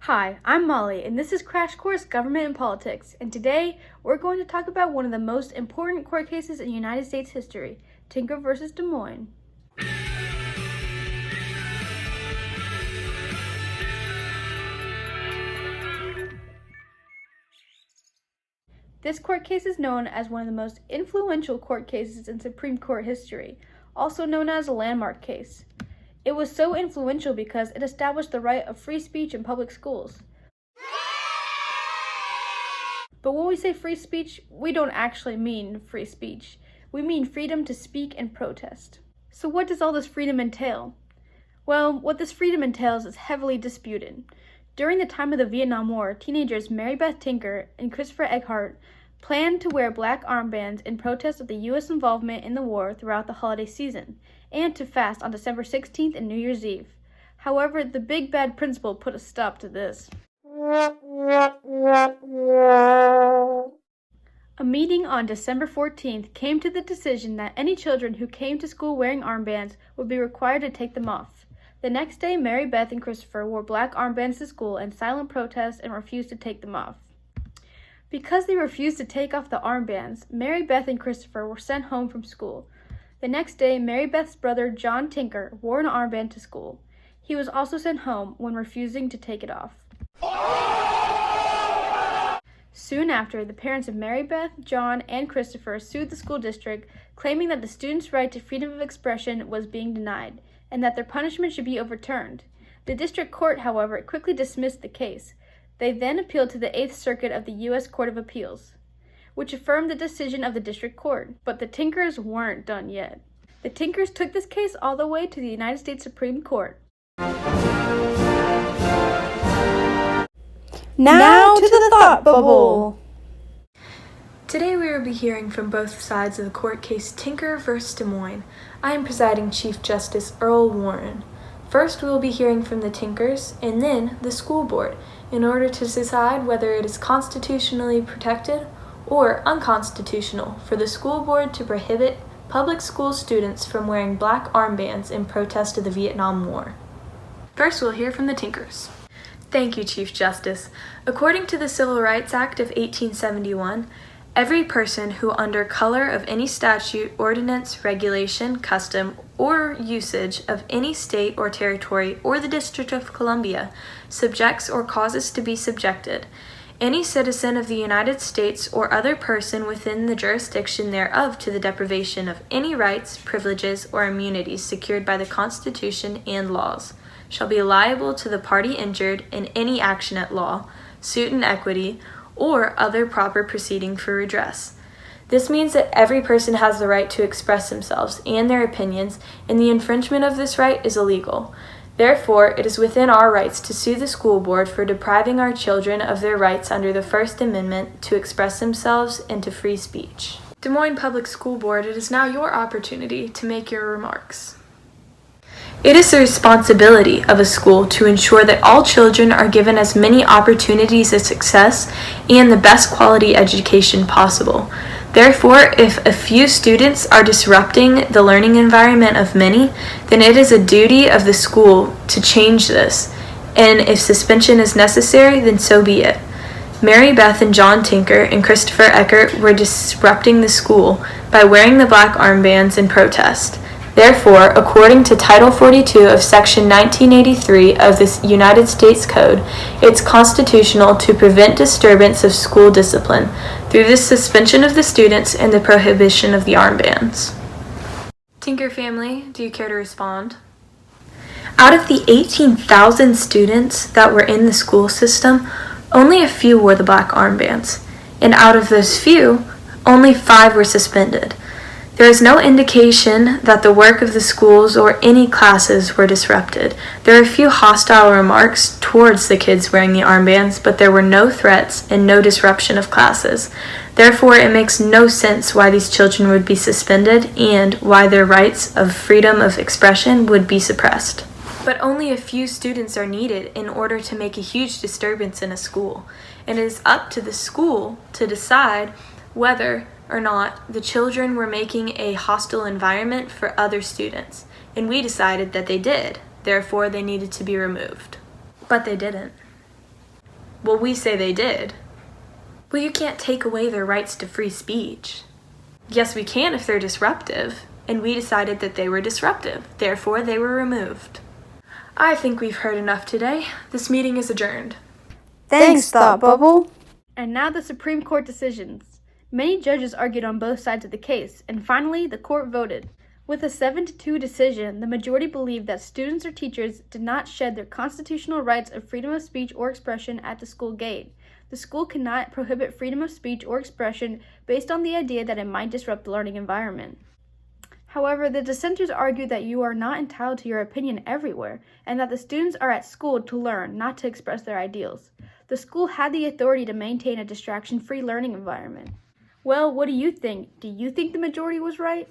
Hi, I'm Molly, and this is Crash Course Government and Politics, and today we're going to talk about one of the most important court cases in United States history, Tinker versus Des Moines. This court case is known as one of the most influential court cases in Supreme Court history, also known as a landmark case. It was so influential because it established the right of free speech in public schools. But when we say free speech, we don't actually mean free speech. We mean freedom to speak and protest. So what does all this freedom entail? Well, what this freedom entails is heavily disputed. During the time of the Vietnam War, teenagers Mary Beth Tinker and Christopher Eggert planned to wear black armbands in protest of the U.S. involvement in the war throughout the holiday season, and to fast on December 16th and New Year's Eve. However, the big bad principal put a stop to this. A meeting on December 14th came to the decision that any children who came to school wearing armbands would be required to take them off. The next day, Mary Beth and Christopher wore black armbands to school in silent protest and refused to take them off. Because they refused to take off the armbands, Mary Beth and Christopher were sent home from school. The next day, Mary Beth's brother, John Tinker, wore an armband to school. He was also sent home when refusing to take it off. Soon after, the parents of Mary Beth, John, and Christopher sued the school district, claiming that the students' right to freedom of expression was being denied, and that their punishment should be overturned. The district court, however, quickly dismissed the case. They then appealed to the Eighth Circuit of the U.S. Court of Appeals, which affirmed the decision of the district court. But the Tinkers weren't done yet. The Tinkers took this case all the way to the United States Supreme Court. Now to the thought bubble. Today we will be hearing from both sides of the court case Tinker v. Des Moines. I am presiding Chief Justice Earl Warren. First we will be hearing from the Tinkers and then the school board in order to decide whether it is constitutionally protected or unconstitutional for the school board to prohibit public school students from wearing black armbands in protest of the Vietnam War. First we'll hear from the Tinkers. Thank you, Chief Justice. According to the Civil Rights Act of 1871, every person who under color of any statute, ordinance, regulation, custom, or usage of any state or territory or the District of Columbia subjects or causes to be subjected any citizen of the United States or other person within the jurisdiction thereof to the deprivation of any rights, privileges, or immunities secured by the Constitution and laws shall be liable to the party injured in any action at law, suit in equity, or other proper proceeding for redress. This means that every person has the right to express themselves and their opinions, and the infringement of this right is illegal. Therefore, it is within our rights to sue the school board for depriving our children of their rights under the First Amendment to express themselves and to free speech. Des Moines Public School Board, it is now your opportunity to make your remarks. It is the responsibility of a school to ensure that all children are given as many opportunities of success and the best quality education possible. Therefore, if a few students are disrupting the learning environment of many, then it is a duty of the school to change this, and if suspension is necessary, then so be it. Mary Beth and John Tinker and Christopher Eggert were disrupting the school by wearing the black armbands in protest. Therefore, according to Title 42 of Section 1983 of the United States Code, it's constitutional to prevent disturbance of school discipline through the suspension of the students and the prohibition of the armbands. Tinker family, do you care to respond? Out of the 18,000 students that were in the school system, only a few wore the black armbands, and out of those few, only 5 were suspended. There is no indication that the work of the schools or any classes were disrupted. There are a few hostile remarks towards the kids wearing the armbands, but there were no threats and no disruption of classes. Therefore, it makes no sense why these children would be suspended and why their rights of freedom of expression would be suppressed. But only a few students are needed in order to make a huge disturbance in a school, and it is up to the school to decide whether or not the children were making a hostile environment for other students, and we decided that they did. Therefore, they needed to be removed. But they didn't. Well, we say they did. Well, you can't take away their rights to free speech. Yes, we can if they're disruptive, and we decided that they were disruptive, therefore they were removed. I think we've heard enough today. This meeting is adjourned. Thanks, Thought Bubble. And now the Supreme Court decisions. Many judges argued on both sides of the case, and finally the court voted. With a 7-2 decision, the majority believed that students or teachers did not shed their constitutional rights of freedom of speech or expression at the school gate. The school cannot prohibit freedom of speech or expression based on the idea that it might disrupt the learning environment. However, the dissenters argued that you are not entitled to your opinion everywhere, and that the students are at school to learn, not to express their ideals. The school had the authority to maintain a distraction-free learning environment. Well, what do you think? Do you think the majority was right?